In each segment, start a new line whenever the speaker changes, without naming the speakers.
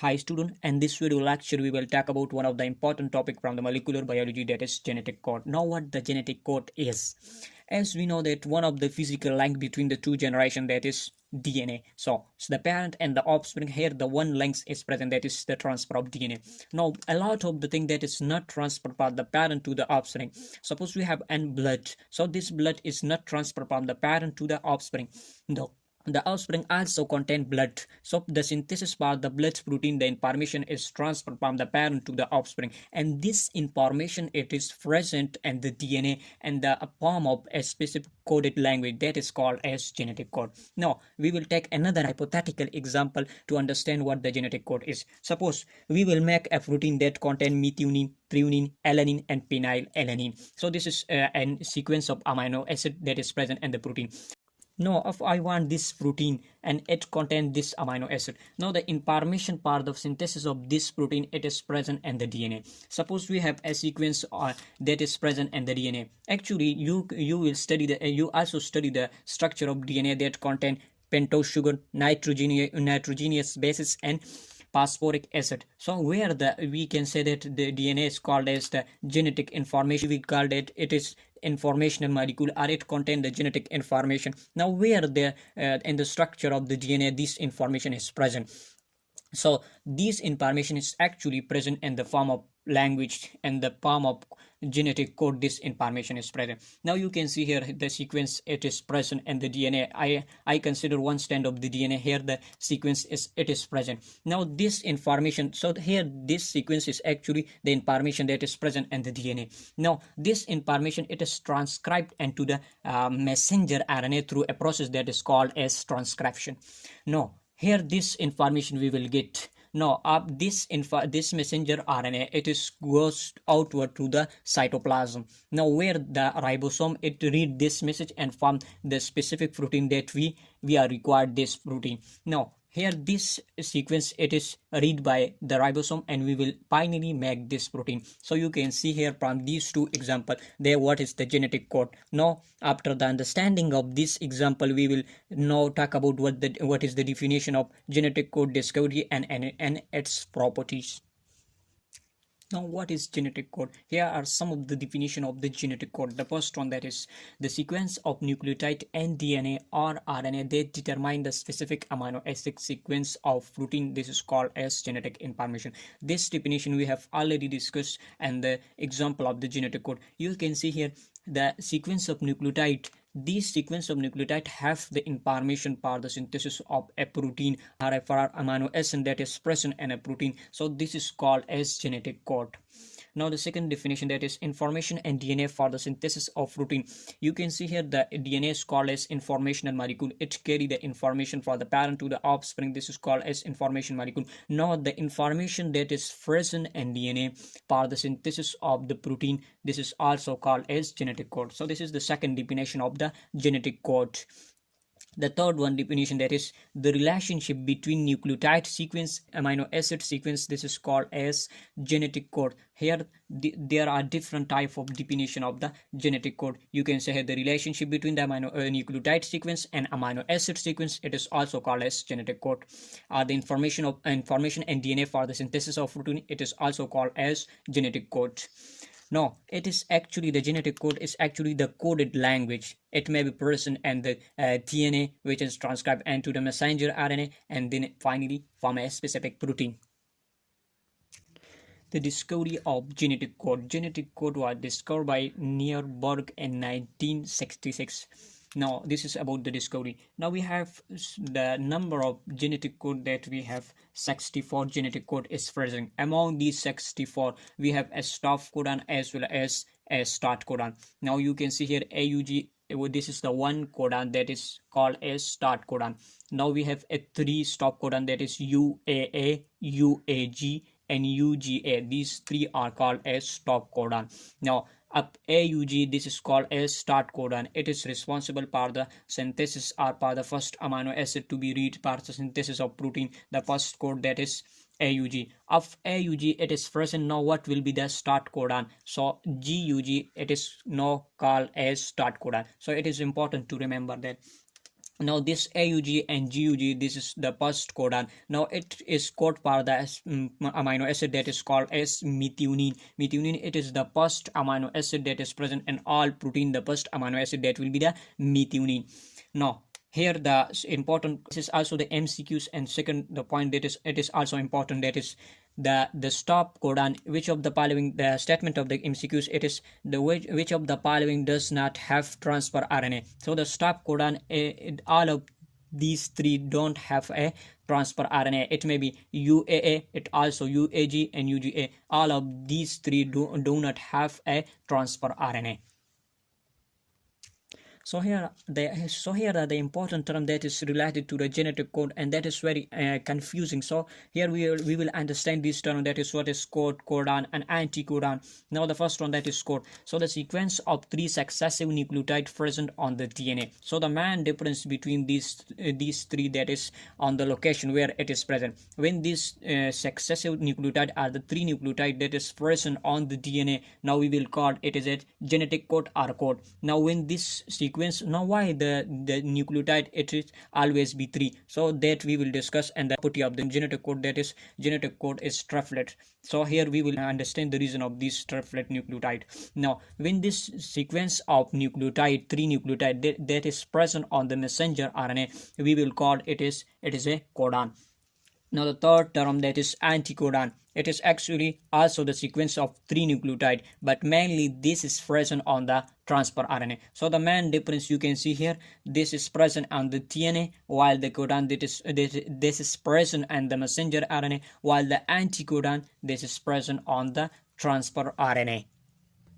Hi student, and this video lecture we will talk about one of the important topic from the molecular biology, that is genetic code. Now what the genetic code is. As we know that one of the physical link between the two generation, that is DNA. So the parent and the offspring, here the one link is present, that is the transfer of DNA. Now a lot of the thing that is not transferred from the parent to the offspring. Suppose we have an blood, so this blood is not transferred from the parent to the offspring. No, the offspring also contain blood, so the synthesis part the blood protein, the information is transferred from the parent to the offspring, and this information it is present in the DNA and the form of a specific coded language that is called as genetic code. Now we will take another hypothetical example to understand what the genetic code is. Suppose we will make a protein that contain methionine, threonine, alanine, and phenylalanine. So this is a sequence of amino acid that is present in the protein. Now if I want this protein and it contains this amino acid, now the information part of synthesis of this protein it is present in the DNA. Suppose we have a sequence that is present in the DNA. Actually you will study the you also study the structure of DNA that contain pentose sugar, nitrogenous bases, and phosphoric acid. So where the we can say that the DNA is called as the genetic information, we call it is informational molecule, or it contain the genetic information. Now where the in the structure of the DNA this information is present. So this information is actually present in the form of language and the form of genetic code. This information is present. Now you can see here the sequence it is present in the DNA. I consider one strand of the DNA. Here the sequence is it is present. Now this information, so here this sequence is actually the information that is present in the DNA. Now this information it is transcribed into the messenger RNA through a process that is called as transcription. Now here this information we will get. Now this messenger RNA it is goes outward to the cytoplasm. Now where the ribosome it read this message and form the specific protein that we are required this protein. Now here this sequence it is read by the ribosome and we will finally make this protein. So you can see here from these two examples there what is the genetic code. Now after the understanding of this example we will now talk about what is the definition of genetic code discovery and its properties. Now what is genetic code? Here are some of the definition of the genetic code. The first one, that is the sequence of nucleotide and DNA or RNA that determine the specific amino acid sequence of protein. This is called as genetic information. This definition we have already discussed and the example of the genetic code. You can see here the sequence of nucleotide. These sequence of nucleotide have the information for the synthesis of a protein or a amino acid that is present in a protein. So this is called as genetic code. Now the second definition, that is information and DNA for the synthesis of protein. You can see here the DNA is called as informational molecule. It carry the information for the parent to the offspring. This is called as information molecule. Now the information that is present in DNA for the synthesis of the protein, this is also called as genetic code. So this is the second definition of the genetic code. The third one definition, that is the relationship between nucleotide sequence, amino acid sequence. This is called as genetic code. Here there are different type of definition of the genetic code. You can say the relationship between the nucleotide sequence and amino acid sequence. It is also called as genetic code. The information and DNA for the synthesis of protein. It is also called as genetic code. No, it is actually the genetic code is actually the coded language. It may be present in the DNA, which is transcribed into the messenger RNA and then finally form a specific protein. The discovery of genetic code. Genetic code was discovered by Neerberg in 1966. Now this is about the discovery. Now we have the number of genetic code that we have. 64 genetic code is present. Among these 64 we have a stop codon as well as a start codon. Now you can see here AUG. This is the one codon that is called as start codon. Now we have a 3 stop codon, that is UAA, UAG and UGA. These 3 are called as stop codon. Now up AUG, this is called as start codon. It is responsible for the synthesis or for the first amino acid to be read for the synthesis of protein. The first code, that is AUG. Of AUG it is present. Now what will be the start codon? So GUG it is now called as start codon. So it is important to remember that. Now this AUG and GUG, this is the first codon. Now it is coded for the amino acid that is called as methionine. Methionine, it is the first amino acid that is present in all protein. The first amino acid that will be the methionine. Now here the important, this is also the MCQs, and second the point that is, it is also important, that is the stop codon. Which of the following, the statement of the MCQs, it is the which of the following does not have transfer RNA. So the stop codon, all of these three don't have a transfer RNA. It may be UAA, it also UAG and UGA. All of these three do not have a transfer RNA. So here are the important term that is related to the genetic code, and that is very confusing. So here we will understand this term, that is what is code, codon and anticodon. Now the first one, that is code. So the sequence of 3 successive nucleotides present on the DNA. So the main difference between these three, that is on the location where it is present. When these successive nucleotide are the 3 nucleotide that is present on the DNA, now we will call it as a genetic code or code. Now when this sequence, now why the nucleotide it is always be 3, so that we will discuss. And the property of the genetic code, that is genetic code is triplet. So here we will understand the reason of this triplet nucleotide. Now when this sequence of nucleotide, 3 nucleotide that is present on the messenger RNA, we will call it is a codon. Now the third term, that is anticodon. It is actually also the sequence of 3 nucleotide, but mainly this is present on the transfer RNA. So the main difference you can see here, this is present on the DNA, while the codon, this is present on the messenger RNA, while the anticodon, this is present on the transfer RNA.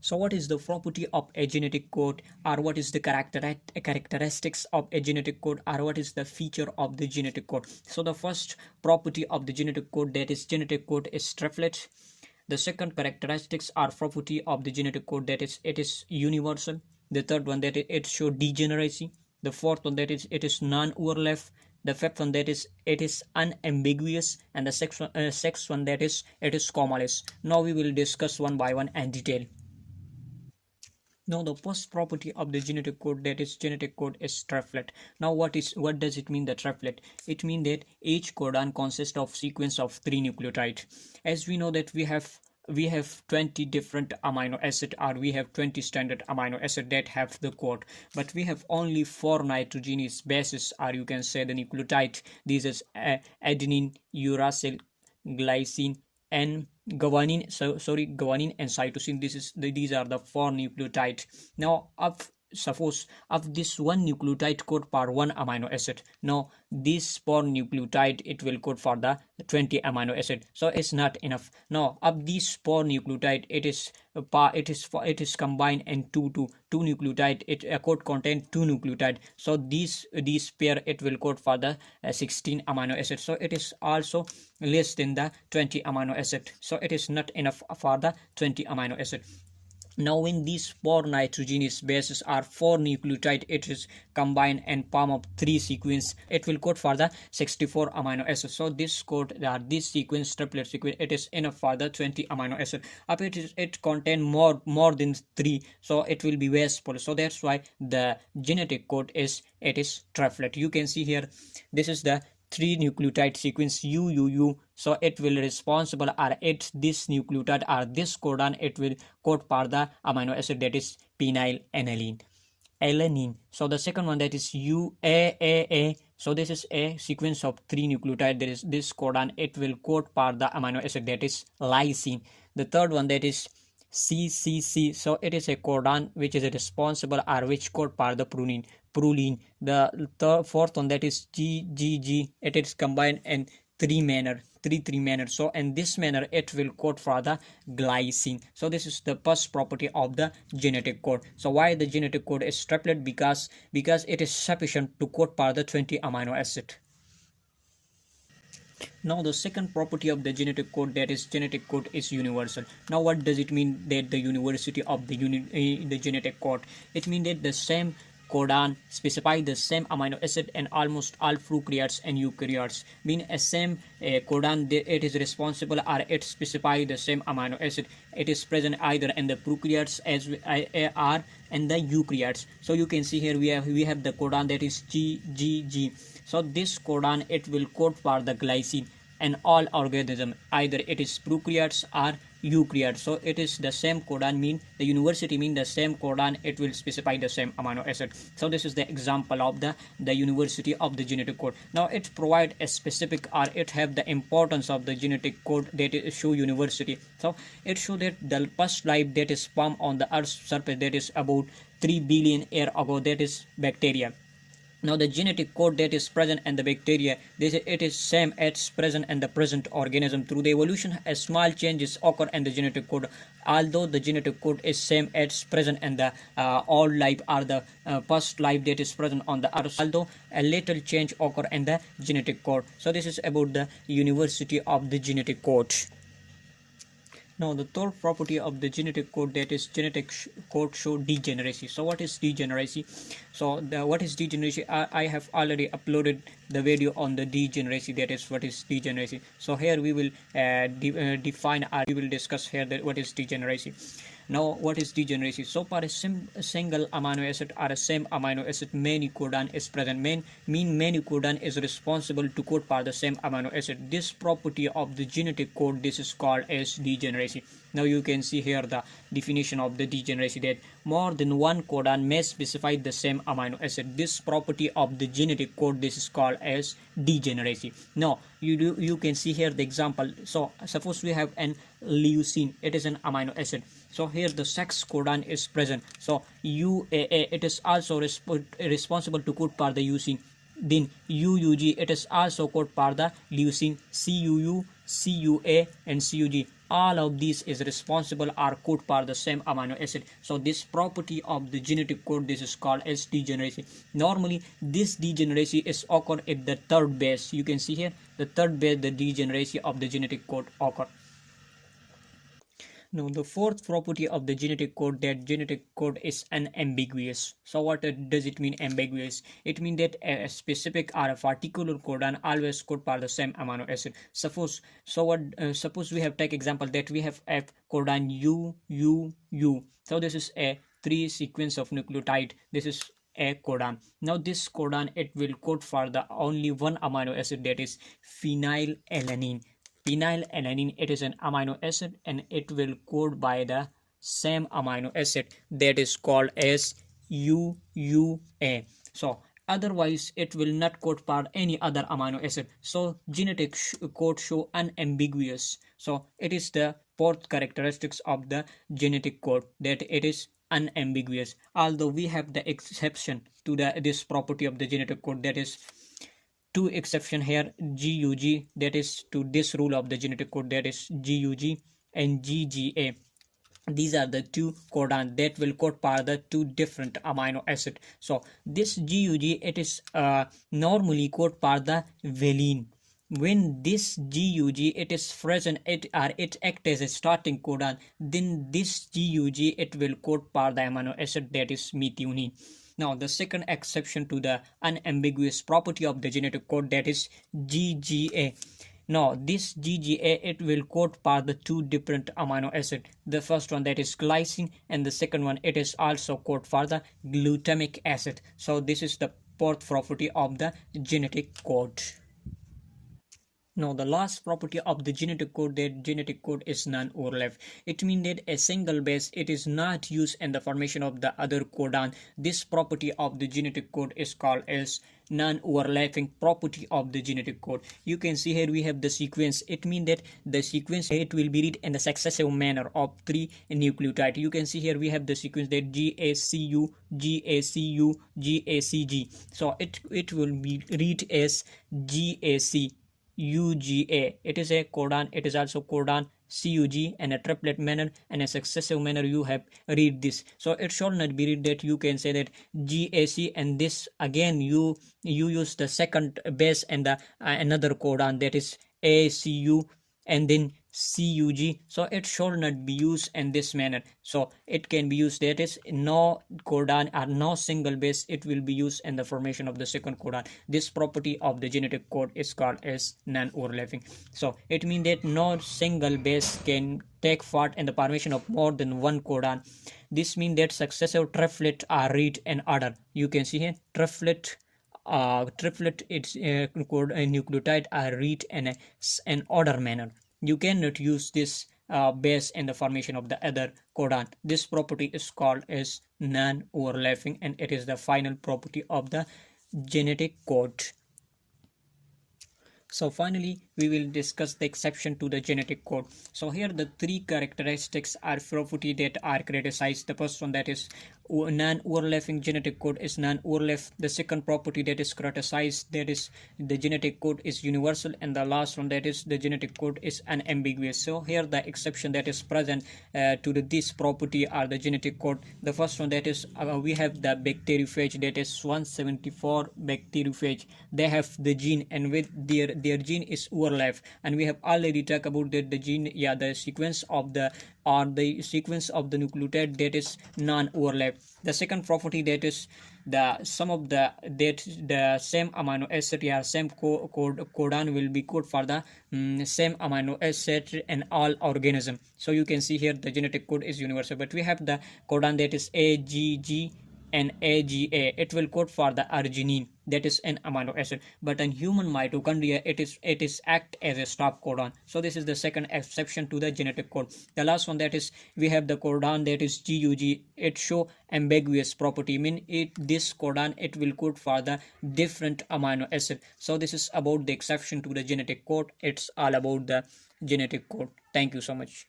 So what is the property of a genetic code, or what is the characteristics of a genetic code, or what is the feature of the genetic code? So the first property of the genetic code, that is genetic code is triplet. The second characteristics or property of the genetic code, that is it is universal. The third one, that it shows degeneracy. The fourth one, that is it is non-overlap. The fifth one, that is it is unambiguous. And the sixth one, that is it is commaless. Now we will discuss one by one and detail. Now the first property of the genetic code, that is genetic code is triplet. Now what does it mean, the triplet? It means that each codon consists of sequence of 3 nucleotides. As we know that we have 20 different amino acid, or we have 20 standard amino acid that have the code, but we have only 4 nitrogenous bases, or you can say the nucleotide. These is adenine, uracil, glycine, and guanine and cytosine. These are the 4 nucleotides. Now suppose of this one nucleotide code for 1 amino acid, now this 4 nucleotide it will code for the 20 amino acid, so it's not enough. Now of these 4 nucleotide, it is combined into two nucleotide. It code contain 2 nucleotide, so these pair it will code for the 16 amino acid, so it is also less than the 20 amino acid, so it is not enough for the 20 amino acid. Now when these 4 nitrogenous bases are 4 nucleotide, it is combined and form of 3 sequence, it will code for the 64 amino acids. So this code, this sequence, triplet sequence, it is enough for the 20 amino acid. Up it contain more than 3, so it will be wasteful. So that's why the genetic code is triplet. You can see here, this is the 3 nucleotide sequence UUU, so it will responsible, or this nucleotide or this codon, it will code for the amino acid that is phenylalanine. So the second one, that is UAAA, so this is a sequence of 3 nucleotide. There is this codon, it will code for the amino acid that is lysine. The third one, that is CCC, so it is a codon which is responsible, or which code for the proline. The fourth one, that is GGG, it is combined in 3 manner. So in this manner it will code for the glycine. So this is the first property of the genetic code. So why the genetic code is triplet? Because it is sufficient to code for the 20 amino acid. Now the second property of the genetic code, that is genetic code is universal. Now what does it mean, that the university of the genetic code? It means that the same codon specify the same amino acid in almost all prokaryotes and eukaryotes. Mean a same codon, it is responsible, or it specify the same amino acid. It is present either in the prokaryotes as are in the eukaryotes. So you can see here we have the codon that is GGG. So this codon, it will code for the glycine in all organism, either it is prokaryotes or eukaryotes. So it is the same codon, mean the university mean the same codon, it will specify the same amino acid. So this is the example of the university of the genetic code. Now it provide a specific, or it have the importance of the genetic code that is show university. So it show that the first life that is formed on the earth's surface, that is about 3 billion years ago, that is bacteria. Now the genetic code that is present in the bacteria, it is same as present in the present organism. Through the evolution, a small changes occur in the genetic code. Although the genetic code is same as present in the all life, or the first life that is present on the earth, although a little change occur in the genetic code. So this is about the university of the genetic code. Now the third property of the genetic code, that is genetic code show degeneracy. So what is degeneracy? So what is degeneracy? I have already uploaded the video on the degeneracy, that is what is degeneracy. So here we will define, or we will discuss here that what is degeneracy. Now what is degeneracy? So for a single amino acid, or a same amino acid, many codon is present. Mean many codon is responsible to code for the same amino acid. This property of the genetic code, this is called as degeneracy. Now you can see here the definition of the degeneracy, that more than one codon may specify the same amino acid. This property of the genetic code, this is called as degeneracy. Now you can see here the example. So suppose we have an leucine, it is an amino acid. So here the sex codon is present. So UAA, it is also responsible to code for the leucine. Then UUG, it is also code for the leucine. CUU, CUA and CUG, all of these is responsible or code for the same amino acid. So this property of the genetic code, this is called as degeneracy. Normally this degeneracy is occur at the third base. You can see here the third base, the degeneracy of the genetic code occur. Now the fourth property of the genetic code, that genetic code is unambiguous. So what does it mean ambiguous? It means that a specific or a particular codon always code for the same amino acid. Suppose we have take example that we have a codon U. So this is a 3 sequence of nucleotide. This is a codon. Now this codon, it will code for the only one amino acid, that is phenylalanine. Phenylalanine, it is an amino acid, and it will code by the same amino acid, that is called as UUA. So otherwise it will not code for any other amino acid. So genetic code show unambiguous. So it is the fourth characteristics of the genetic code, that it is unambiguous. Although we have the exception to this property of the genetic code, that is two exception here, GUG, that is to this rule of the genetic code, that is GUG and GGA. These are the two codons that will code for the two different amino acid. So this GUG, it is normally code for the valine. When this GUG, it is present, it acts as a starting codon, then this GUG, it will code for the amino acid, that is methionine. Now the second exception to the unambiguous property of the genetic code, that is GGA. Now this GGA, it will code for the two different amino acid. The first one, that is glycine, and the second one, it is also code for the glutamic acid. So this is the fourth property of the genetic code. Now the last property of the genetic code, that genetic code is non-overlap. It means that a single base, it is not used in the formation of the other codon. This property of the genetic code is called as non-overlapping property of the genetic code. You can see here we have the sequence. It means that the sequence, it will be read in the successive manner of 3 nucleotide. You can see here we have the sequence that GACU, GACU, GACG. So it will be read as GAC UGA. It is a codon, it is also codon CUG, and a triplet manner and a successive manner you have read this. So it should not be read that you can say that GAC, and this again you use the second base and the another codon, that is ACU, and then CUG, so it should not be used in this manner. So it can be used, that is no codon or no single base, it will be used in the formation of the second codon. This property of the genetic code is called as non-overlapping. So it means that no single base can take part in the formation of more than one codon. This means that successive triplet are read in order. You can see here triplet its nucleotide are read in an order manner. You cannot use this base in the formation of the other codon. This property is called as non-overlapping, and it is the final property of the genetic code. So finally, we will discuss the exception to the genetic code. So here the three characteristics are property that are criticized. The first one, that is non-overlapping genetic code, is non-overlap. The second property that is criticized, that is the genetic code is universal, and the last one, that is the genetic code is unambiguous. So here the exception that is present to this property are the genetic code. The first one, that is we have the bacteriophage, that is 174 bacteriophage. They have the gene, and with their gene is overlap, and we have already talked about that the gene, yeah, the sequence of the nucleotide, that is non-overlap. The second property, that is the sum of the same amino acid, yeah, same codon will be code for the same amino acid in all organism. So you can see here the genetic code is universal, but we have the codon, that is AGG and AGA. It will code for the arginine, that is an amino acid, but in human mitochondria it is act as a stop codon. So this is the second exception to the genetic code. The last one, that is we have the codon, that is GUG. It show ambiguous property, mean this codon it will code for the different amino acid. So this is about the exception to the genetic code. It's all about the genetic code. Thank you so much.